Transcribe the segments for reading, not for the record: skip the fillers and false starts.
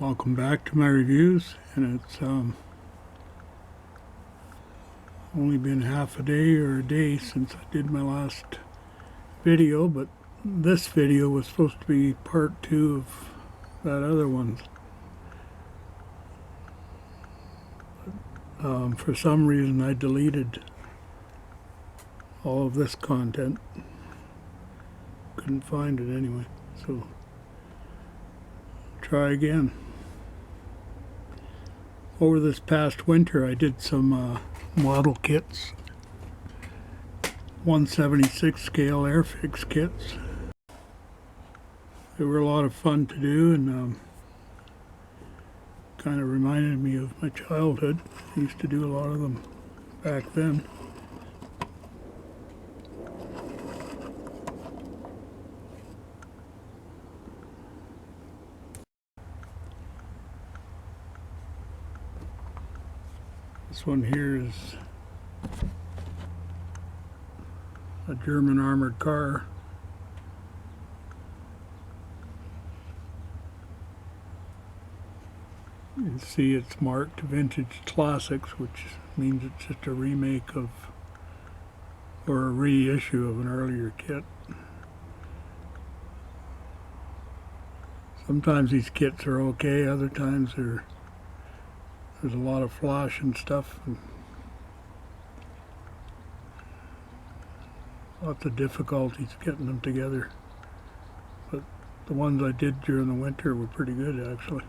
Welcome back to my reviews, and it's only been half a day or a day since I did my last video, but this video was supposed to be part 2 of that other one. For some reason I deleted all of this content. Couldn't find it anyway, so try again. Over this past winter I did some model kits, 1/76 scale airfix kits. They were a lot of fun to do, and kind of reminded me of my childhood. I used to do a lot of them back then. This one here is a German armored car. You can see it's marked Vintage Classics, which means it's just a remake of, or a reissue of, an earlier kit. Sometimes these kits are okay, other times there's a lot of flash and stuff, and lots of difficulties getting them together. But the ones I did during the winter were pretty good, actually.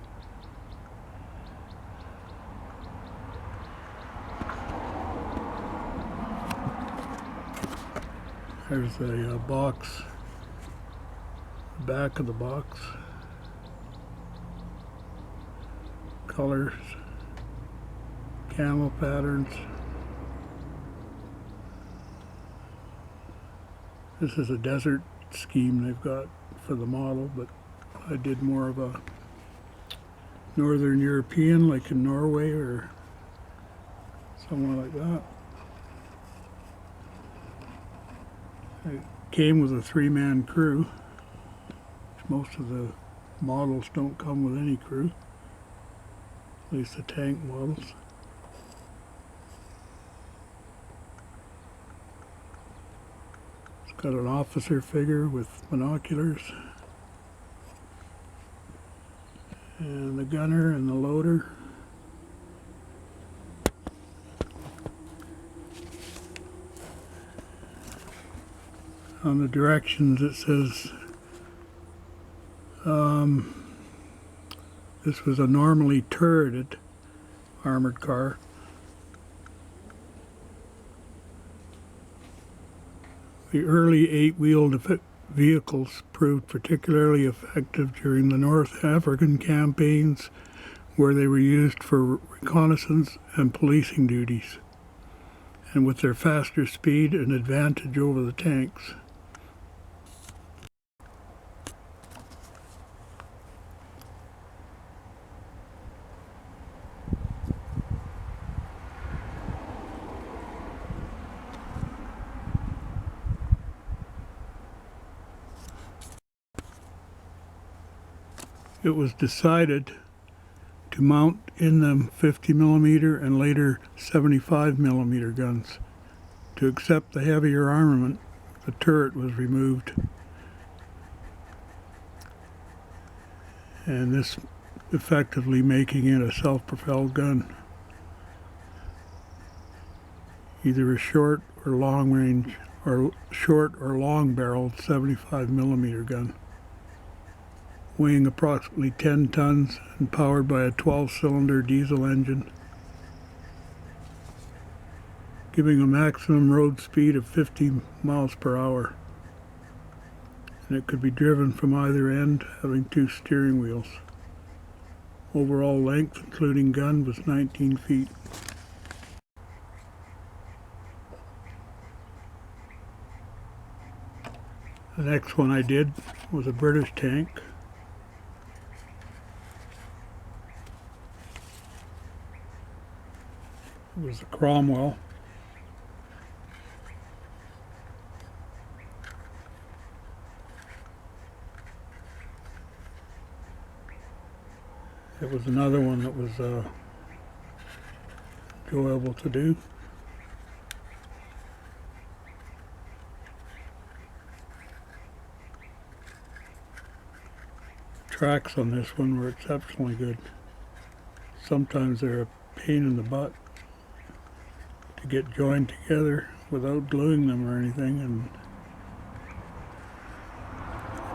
There's a box, the back of the box, colors, camo patterns. This is a desert scheme they've got for the model, but I did more of a Northern European, like in Norway or somewhere like that. It came with a 3-man crew. Most of the models don't come with any crew, at least the tank models. It's got an officer figure with binoculars, and the gunner and the loader. On the directions it says this was a normally turreted armored car. The early 8-wheeled vehicles proved particularly effective during the North African campaigns, where they were used for reconnaissance and policing duties, and with their faster speed an advantage over the tanks. It was decided to mount in them 50mm and later 75mm guns. To accept the heavier armament, the turret was removed, and this effectively making it a self-propelled gun, either a short or long range, or short or long barreled 75mm gun, weighing approximately 10 tons and powered by a 12-cylinder diesel engine, giving a maximum road speed of 50 miles per hour. And it could be driven from either end, having 2 steering wheels. Overall length, including gun, was 19 feet. The next one I did was a British tank. It was a Cromwell. It was another one that was enjoyable to do. Tracks on this one were exceptionally good. Sometimes they're a pain in the butt to get joined together without gluing them or anything, and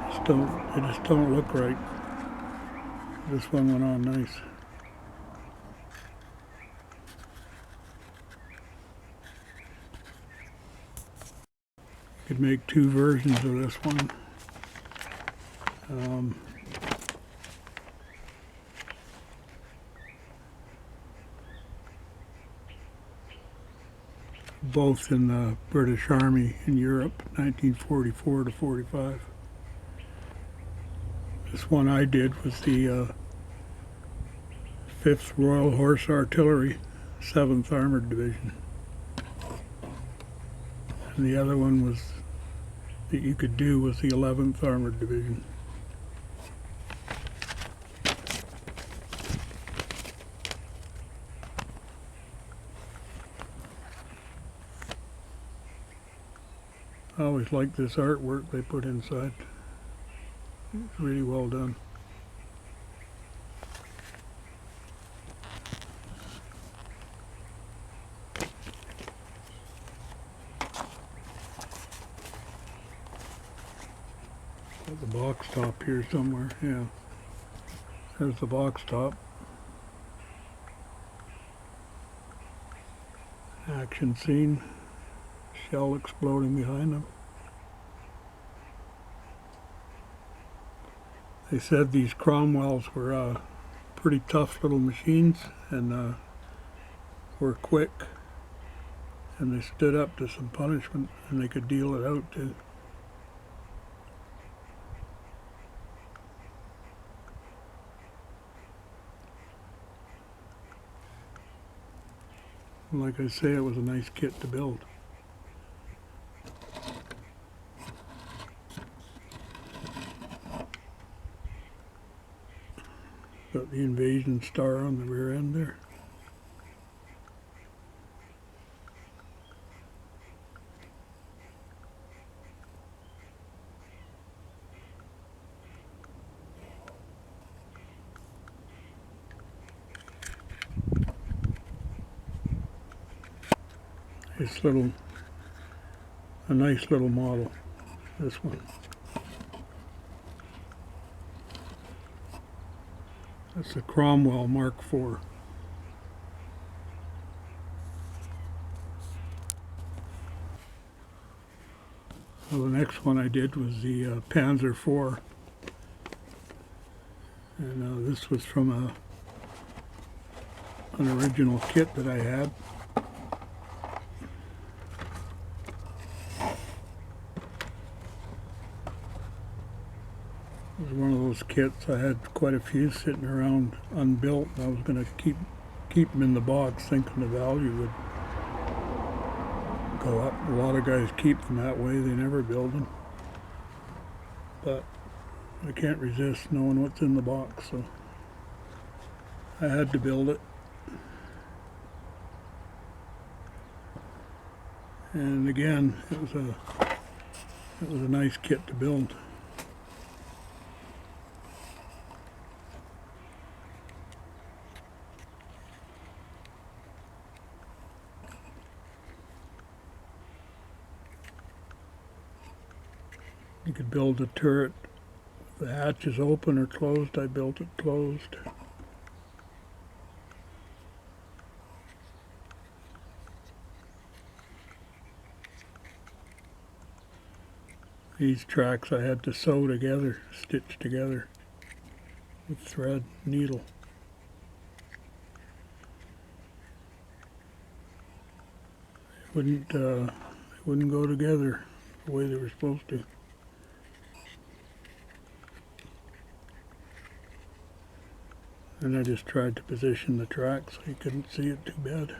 they just don't look right. This one went on nice. Could make two versions of this one. Both in the British Army in Europe, 1944 to 45. This one I did was the 5th Royal Horse Artillery, 7th Armored Division. And the other one was that you could do was the 11th Armored Division. I always like this artwork they put inside. It's really well done. Got the box top here somewhere, yeah. There's the box top. Action scene. Shell exploding behind them. They said these Cromwells were pretty tough little machines and were quick, and they stood up to some punishment, and they could deal it out too. And like I say, it was a nice kit to build. Got the invasion star on the rear end there. It's a nice little model, this one. That's a Cromwell Mark IV. Well, the next one I did was the Panzer IV. And this was from an original kit that I had. It was one of those kits. I had quite a few sitting around unbuilt. I was going to keep them in the box, thinking the value would go up. A lot of guys keep them that way. They never build them. But I can't resist knowing what's in the box, so I had to build it. And again, it was a nice kit to build. You could build a turret with the hatches open or closed. I built it closed. These tracks I had to sew together, stitch together with thread, needle. They wouldn't go together the way they were supposed to. And I just tried to position the track so you couldn't see it too bad.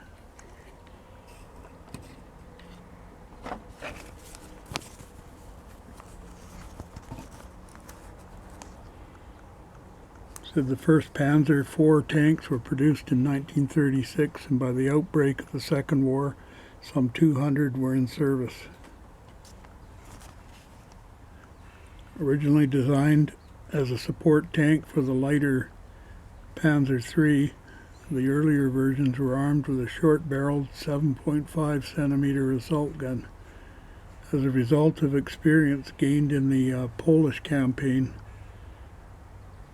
The first Panzer IV tanks were produced in 1936, and by the outbreak of the Second War, some 200 were in service. Originally designed as a support tank for the lighter Panzer III, the earlier versions were armed with a short-barreled 7.5 centimeter assault gun. As a result of experience gained in the Polish campaign,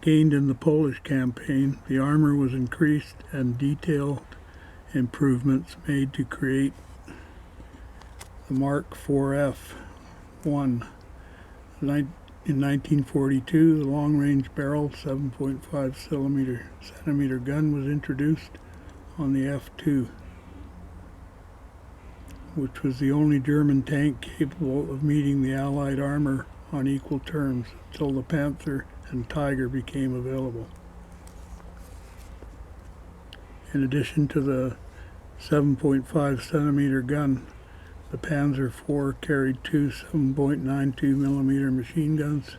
the armor was increased and detailed improvements made to create the Mark IV-F-1. In 1942, the long-range barrel 7.5 centimeter gun was introduced on the F-2, which was the only German tank capable of meeting the Allied armor on equal terms until the Panther and Tiger became available. In addition to the 7.5 centimeter gun, the Panzer IV carried two 7.92 millimeter machine guns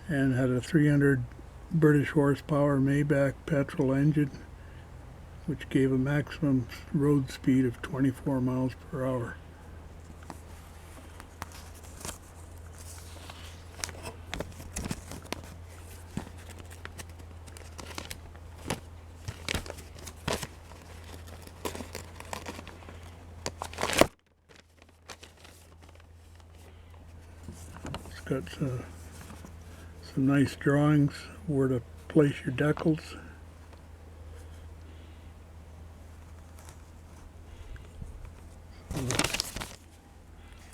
and had a 300 British horsepower Maybach petrol engine, which gave a maximum road speed of 24 miles per hour. It's got some nice drawings where to place your decals.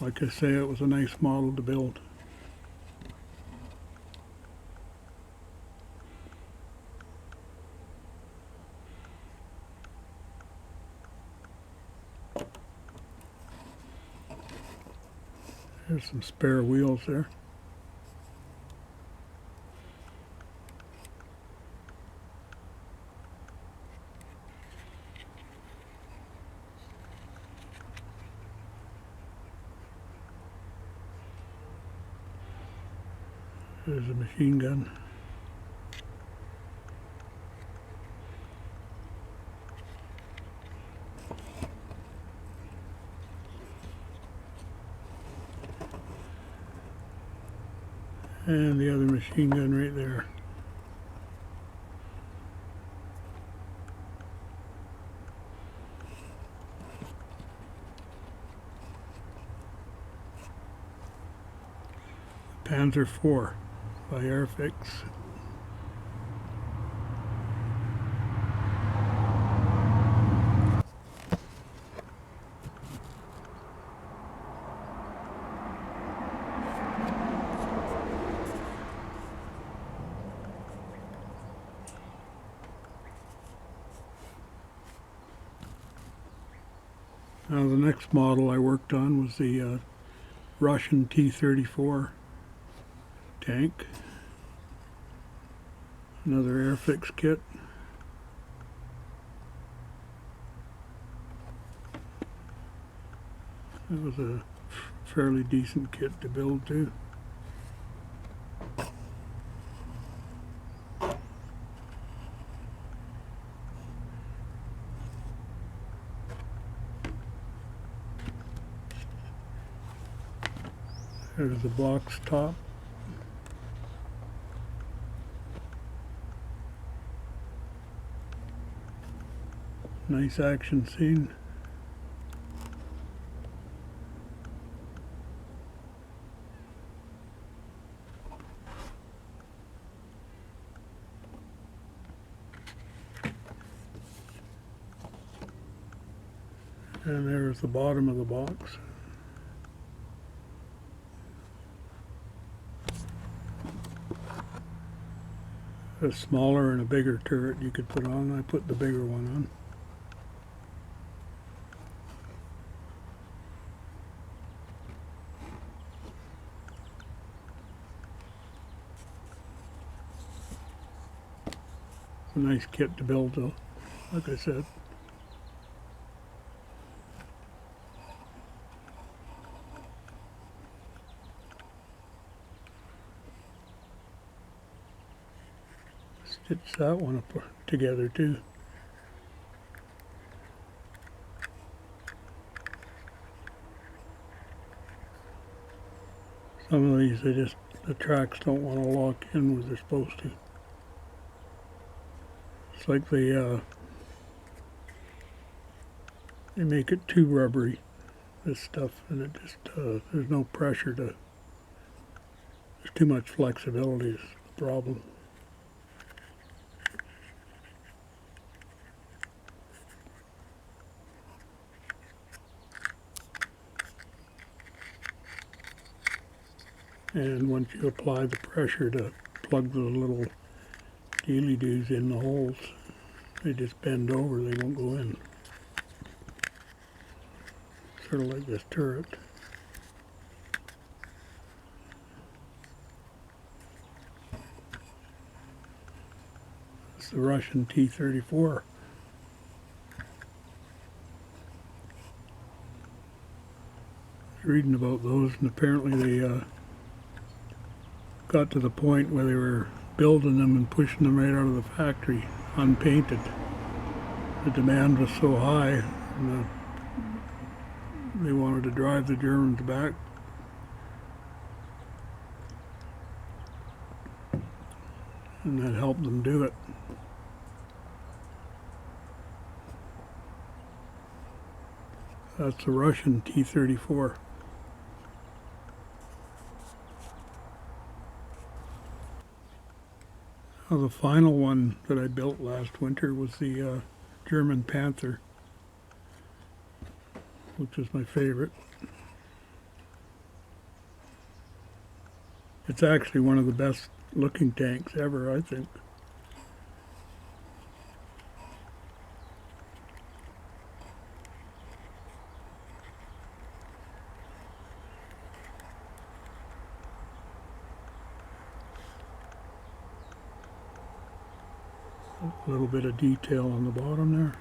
Like I say, it was a nice model to build. There's some spare wheels there. There's a machine gun. And the other machine gun right there. Panzer IV by Airfix. Now the next model I worked on was the Russian T-34 tank. Another Airfix kit. It was a fairly decent kit to build too. There's the box top. Nice action scene. And there's the bottom of the box. A smaller and a bigger turret you could put on. I put the bigger one on. A nice kit to build though, like I said. stitch that one up together too. Some of these, the tracks don't want to lock in where they're supposed to. It's like they make it too rubbery, this stuff, and it just, there's no pressure to, there's too much flexibility is the problem. And once you apply the pressure to plug the little dealy-doos in the holes, they just bend over, they won't go in. Sort of like this turret. It's the Russian T-34. I was reading about those, and apparently they got to the point where they were building them and pushing them right out of the factory, unpainted. The demand was so high, and they wanted to drive the Germans back. And that helped them do it. That's the Russian T-34. Now, the final one that I built last winter was the German Panther, which is my favorite. It's actually one of the best looking tanks ever, I think. A little bit of detail on the bottom there.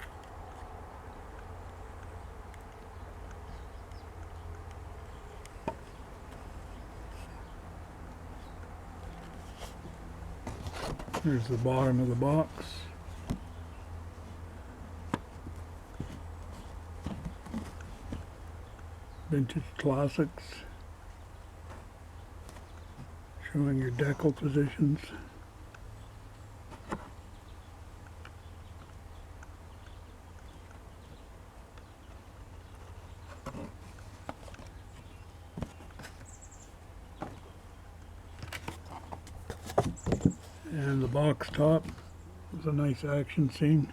There's the bottom of the box. Vintage classics. Showing your decal positions. And the box top is a nice action scene.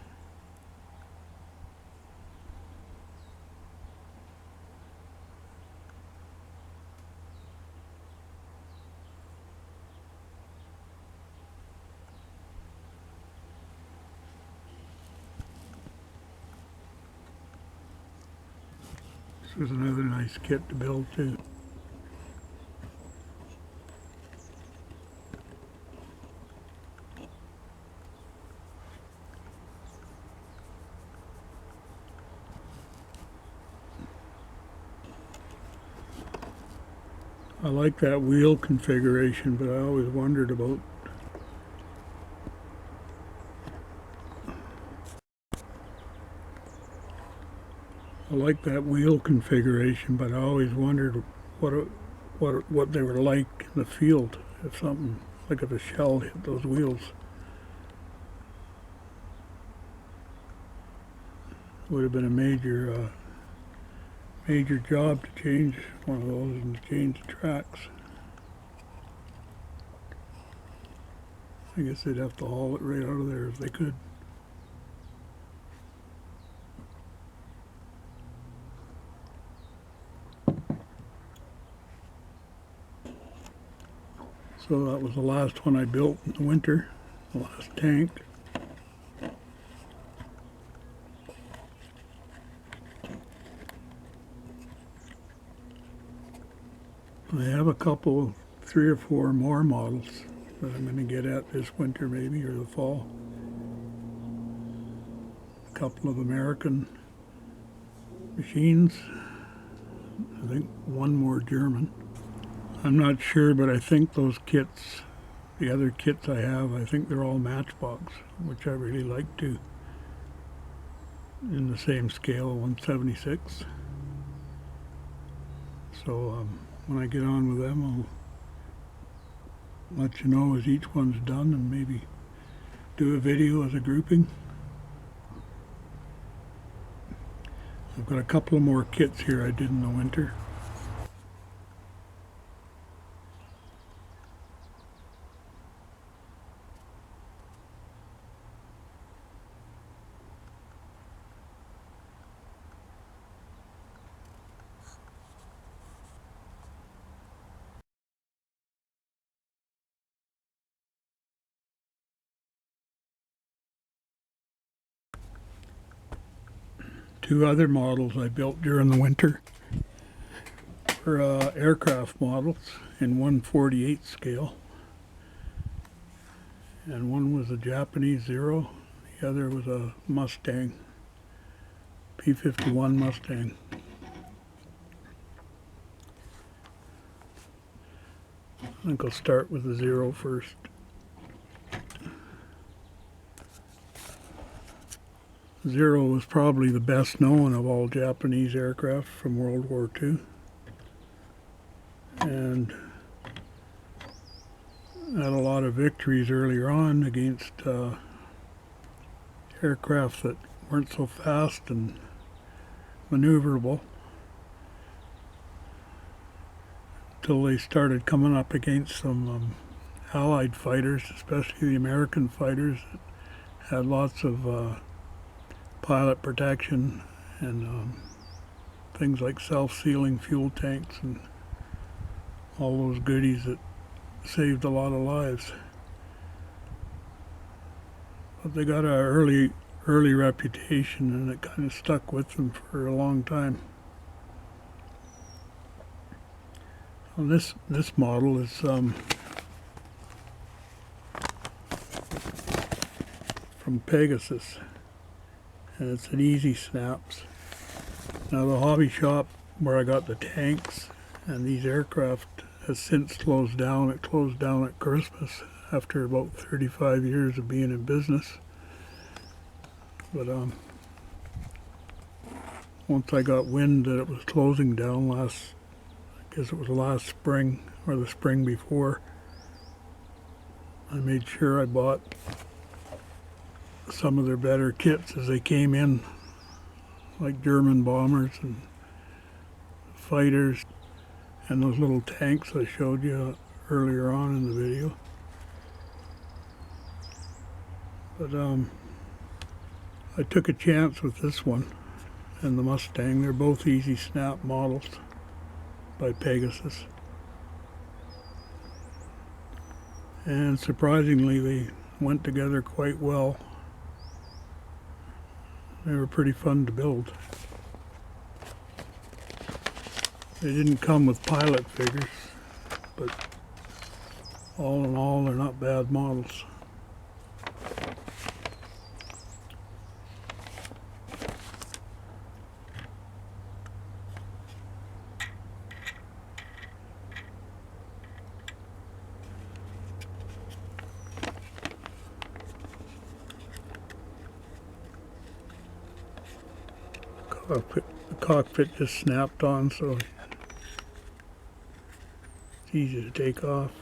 This was another nice kit to build too. I like that wheel configuration, but I always wondered about what they were like in the field. If something, like if a shell hit those wheels, it would have been a major job to change one of those and to change the tracks. I guess they'd have to haul it right out of there if they could. So that was the last one I built in the winter, the last tank. I have a couple, 3 or 4 more models that I'm going to get at this winter maybe, or the fall. A couple of American machines. I think one more German. I'm not sure, but I think those kits, The other kits I have, I think they're all Matchbox, which I really like too. In the same scale, 1/76. So when I get on with them, I'll let you know as each one's done and maybe do a video as a grouping. I've got a couple of more kits here I did in the winter. Two other models I built during the winter were aircraft models in 1/48 scale. And one was a Japanese Zero, the other was a Mustang, P-51 Mustang. I think I'll start with the Zero first. Zero was probably the best known of all Japanese aircraft from World War II. And had a lot of victories earlier on against aircraft that weren't so fast and maneuverable until they started coming up against some Allied fighters, especially the American fighters that had lots of pilot protection and things like self-sealing fuel tanks and all those goodies that saved a lot of lives. But they got an early reputation, and it kind of stuck with them for a long time. Well, this model is from Pegasus, and it's an Easy Snaps. Now the hobby shop where I got the tanks and these aircraft has since closed down. It closed down at Christmas after about 35 years of being in business. But once I got wind that it was closing down I guess it was last spring or the spring before, I made sure I bought some of their better kits as they came in, like German bombers and fighters and those little tanks I showed you earlier on in the video. But I took a chance with this one and the Mustang. They're both Easy Snap models by Pegasus. And surprisingly, they went together quite well. They were pretty fun to build. They didn't come with pilot figures, but all in all, they're not bad models. The cockpit just snapped on, so it's easy to take off.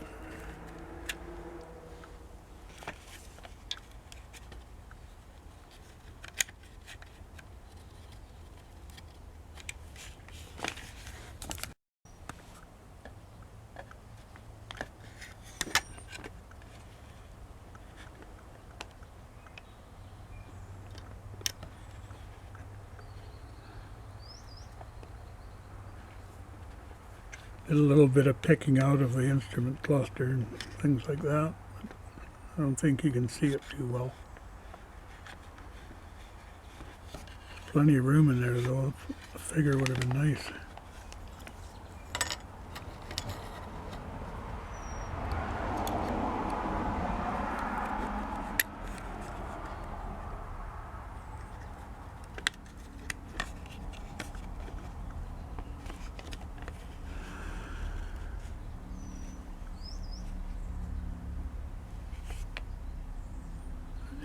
Did a little bit of picking out of the instrument cluster and things like that. But I don't think you can see it too well. Plenty of room in there though. A figure would have been nice.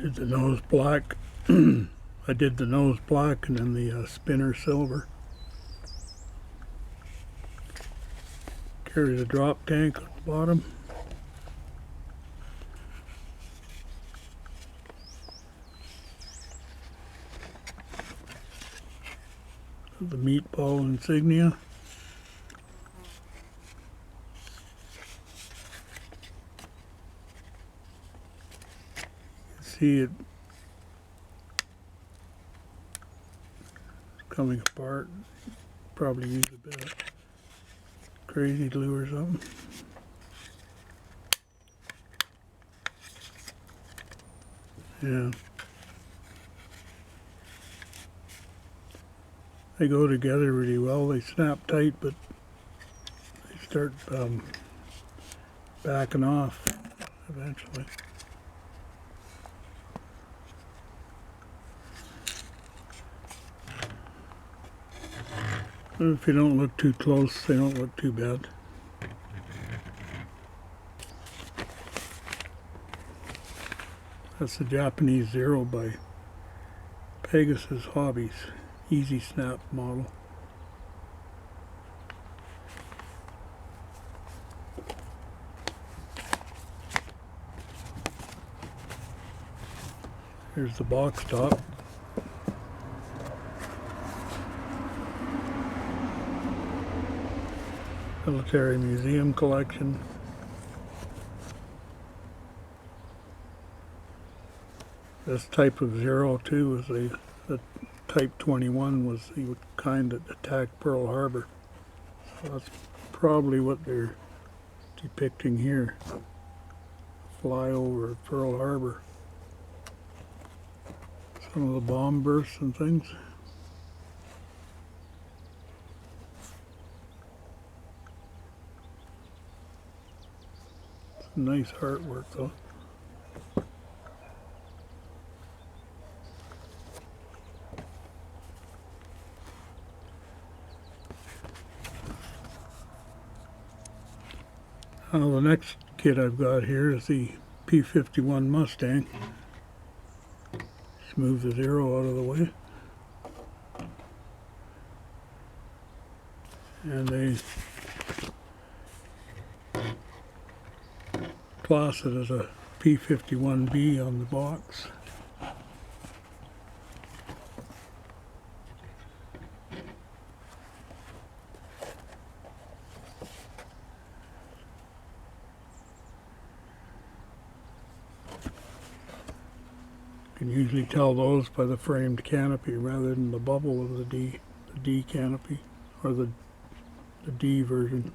Did the nose black. I did the nose black and then the spinner silver. Carries a drop tank on the bottom. The meatball insignia. You see it coming apart. Probably use a bit of crazy glue or something. Yeah. They go together really well. They snap tight, but they start backing off eventually. If you don't look too close, they don't look too bad. That's the Japanese Zero by Pegasus Hobbies. Easy snap model. Here's the box top. Military Museum collection. This type of Zero too was the Type 21 was the kind that attacked Pearl Harbor. So that's probably what they're depicting here. Flyover of Pearl Harbor. Some of the bomb bursts and things. Some nice artwork though. The next kit I've got here is the P-51 Mustang. Just move the Zero out of the way. And they class it as a P-51B on the box. You can usually tell those by the framed canopy rather than the bubble of the D canopy, or the D version.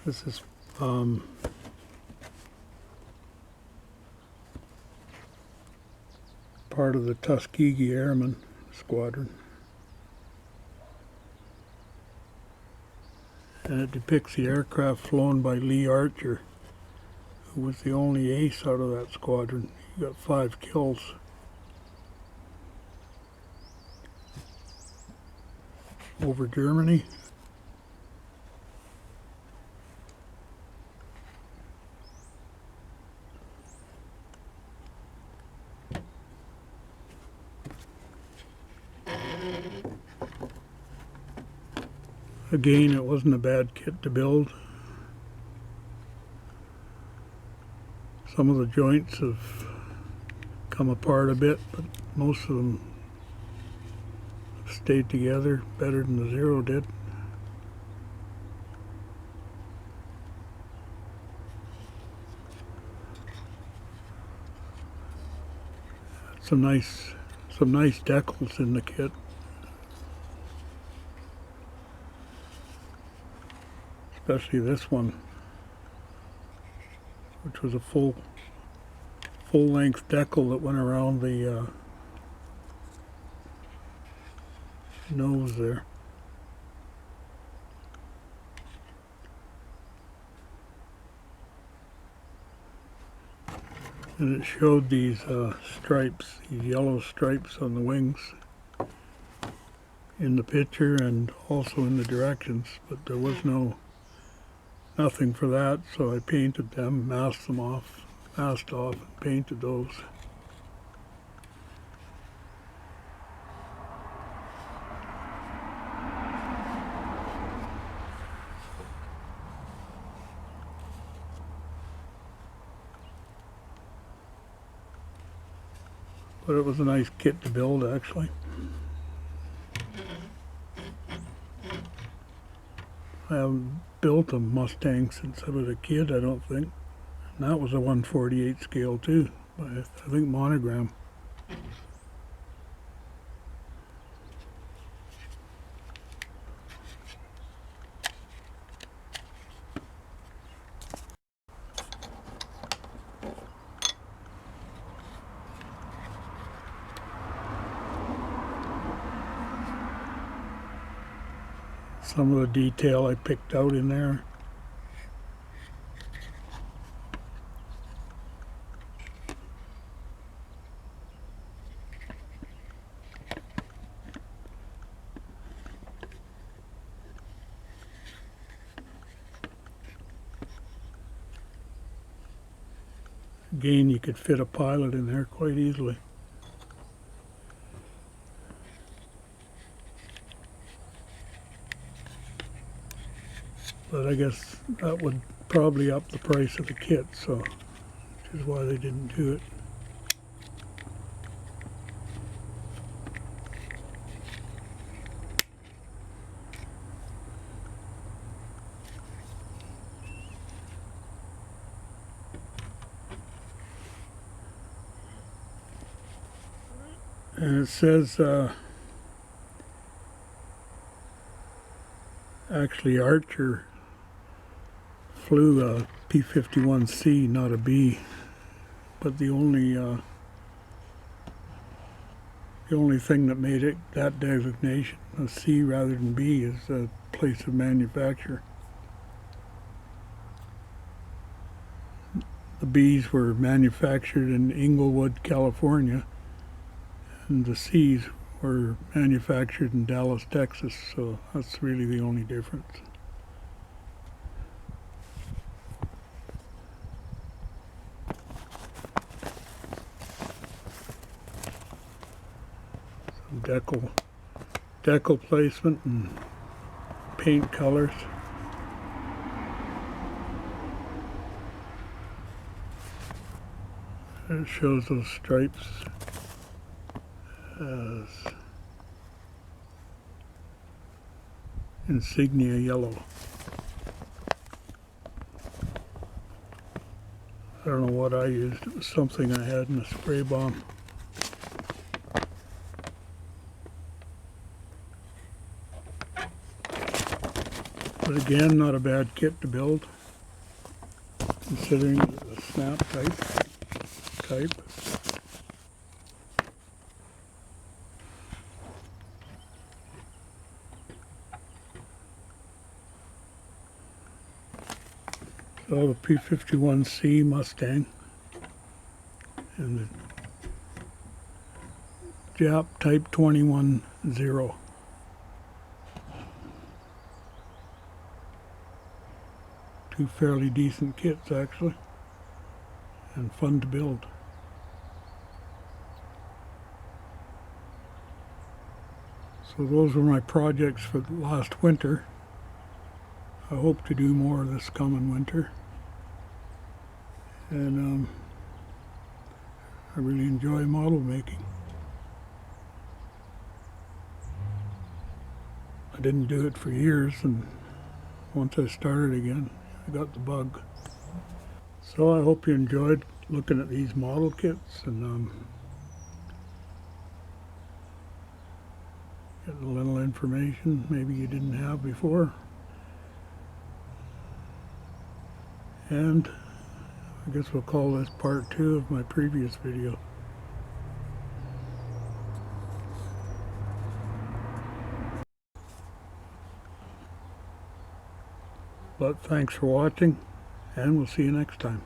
This is part of the Tuskegee Airmen squadron. And it depicts the aircraft flown by Lee Archer, who was the only ace out of that squadron. He got 5 kills. Over Germany. Again, it wasn't a bad kit to build. Some of the joints have come apart a bit, but most of them have stayed together better than the Zero did. Some nice decals in the kit. Especially this one, which was a full-length decal that went around the nose there. And it showed these stripes, these yellow stripes on the wings in the picture and also in the directions, but there was no nothing for that, so I painted them, masked off, and painted those. But it was a nice kit to build, actually. I haven't built a Mustang since I was a kid, I don't think. And that was a 1/48 scale too, by I think Monogram. Some of the detail I picked out in there. Again, you could fit a pilot in there quite easily. But I guess that would probably up the price of the kit, so which is why they didn't do it. And it says actually Archer flew a P-51C, not a B, but the only thing that made it that designation, a C rather than B, is the place of manufacture. The Bs were manufactured in Inglewood, California, and the Cs were manufactured in Dallas, Texas, so that's really the only difference. Some decal placement and paint colors. It shows those stripes as insignia yellow. I don't know what I used. It was something I had in a spray bomb. But again, not a bad kit to build, considering the snap type. So the P-51C Mustang and the Jap Type 21-0. Two fairly decent kits, actually, and fun to build. So those were my projects for last winter. I hope to do more this coming winter. And I really enjoy model making. I didn't do it for years, and once I started again, I got the bug. So I hope you enjoyed looking at these model kits and getting a little information maybe you didn't have before. And I guess we'll call this part 2 of my previous video. But thanks for watching, and we'll see you next time.